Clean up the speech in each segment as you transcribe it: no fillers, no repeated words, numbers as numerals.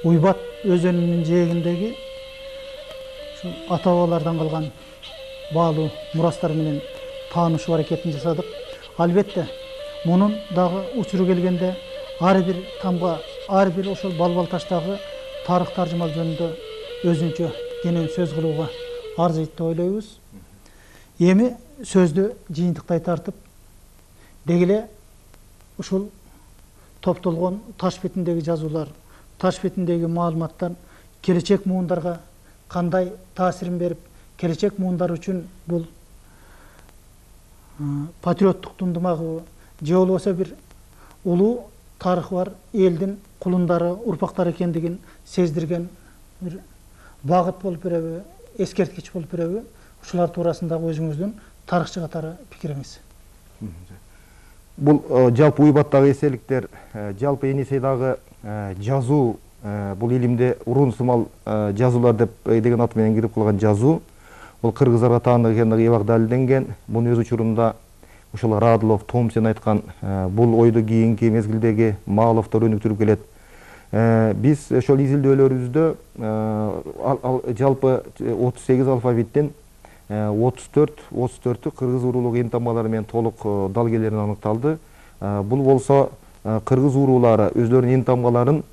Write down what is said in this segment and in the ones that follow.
Уйбат өзенінің жээгиндеги ата-бабалардан калган баалуу мурастар менен таанышуу аракетин жасадык. Албетте, мунун дагы учуру келгенде ар бир тамга, ар бир ошол балбал таштагы тарых таржымал жөнүндө өзүнчө кенен сөз кылууга арзыйт деп ойлойбуз. Эми сөздү жыйынтыктай тартып, дегеле ушул топтолгон таш бетиндеги жазуулар, таш бетиндеги маалыматтар келечек муундарга кандай таасирин берип, келечек муундар үчүн бул патриоттук тундумагы же болбосо бир улуу тарыхы бар элдин кулундары, урпактары экендигин сездирген бир багыт болуп береби, эскерткич болуп береби? Ушулар туурасындагы өзүңүздүн тарыхчы катары пикириңиз. Бул жалпы уйбаттагы эселиктер, жалпы Енисейдагы жазуу, бул илимде урун сымал жазуулар деген аты менен кирип калган жазуу. Бул кыргыздарга таандык экендиги эбак далилденген. Муну өз учурунда ушул Радылов, Томсен айткан бул ойду кийинки мезгилдеги Мааловдор өнүктүрүп келет. Биз ошол изилдөөлөрүбүздө жалпы 38 алфавиттен 34 кыргыз уруулук энтомалары менен толук далгелерин аныкталды. Бул болсо кыргыз уруулары өздөрүнүн энтомаларын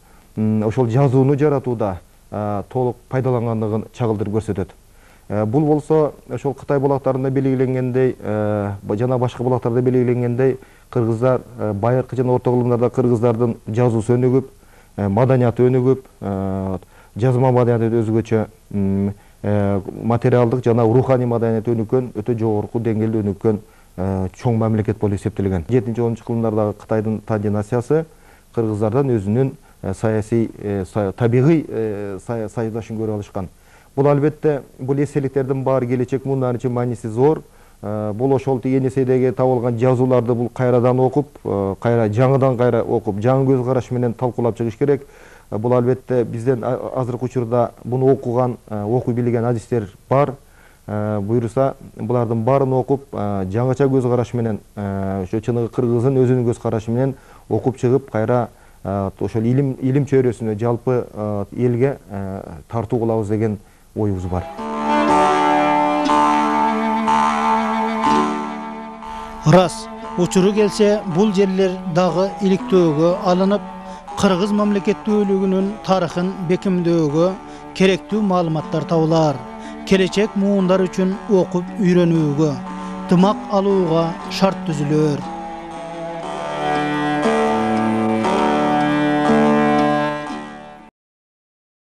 ошол жазууну жаратууда толук пайдалангандыгын чагылдырып көрсөтөт. Бул болсо ошол Кытай булактарында белгиленгендей, жана башка булактарда белгиленгендей, кыргыздар байыркы жана орто кылымдарда кыргыздардын жазуусу өнүгүп, маданияты өнүгүп, жазма маданияты өзгөчө, материалдык жана руханий маданият өнүккөн, өтө жогорку деңгээлде өнүккөн чоң мамлекет болуп эсептелген. 7-10 кылымдардагы Кытайдын Тан династиясы кыргыздардан өзүнүн саясий, табигый саядашын көрүп алышкан. Бул албетте бул эселиктердин баары келечек муундар үчүн мааниси зор. Бул ошол Енисейдеги табылган жазууларды бул кайрадан окуп, жаңыдан кайра окуп, жаңы көз караш менен талкуулап чыгыш керек. Бул албетте бизден азыркы учурда буну окуган, окуй билген адистер бар. Буйруса, булардын баарын окуп, жаңыча көз караш менен, ошо чыныгы кыргыздын өзүнүн көз карашы менен окуп чыгып, кайра ошол илим чөйрөсүнө жалпы элге тартуу кылабыз деген оюбуз бар. Рас, учуру келсе бул жерлер дагы иликтөөгө алынып, кыргыз мамлекеттүүлүгүнүн тарыхын бекемдөөгө керектүү маалыматтар табылар. Келечек муундар үчүн окуп үйрөнүүгө, тымак алууга шарт түзүлөр.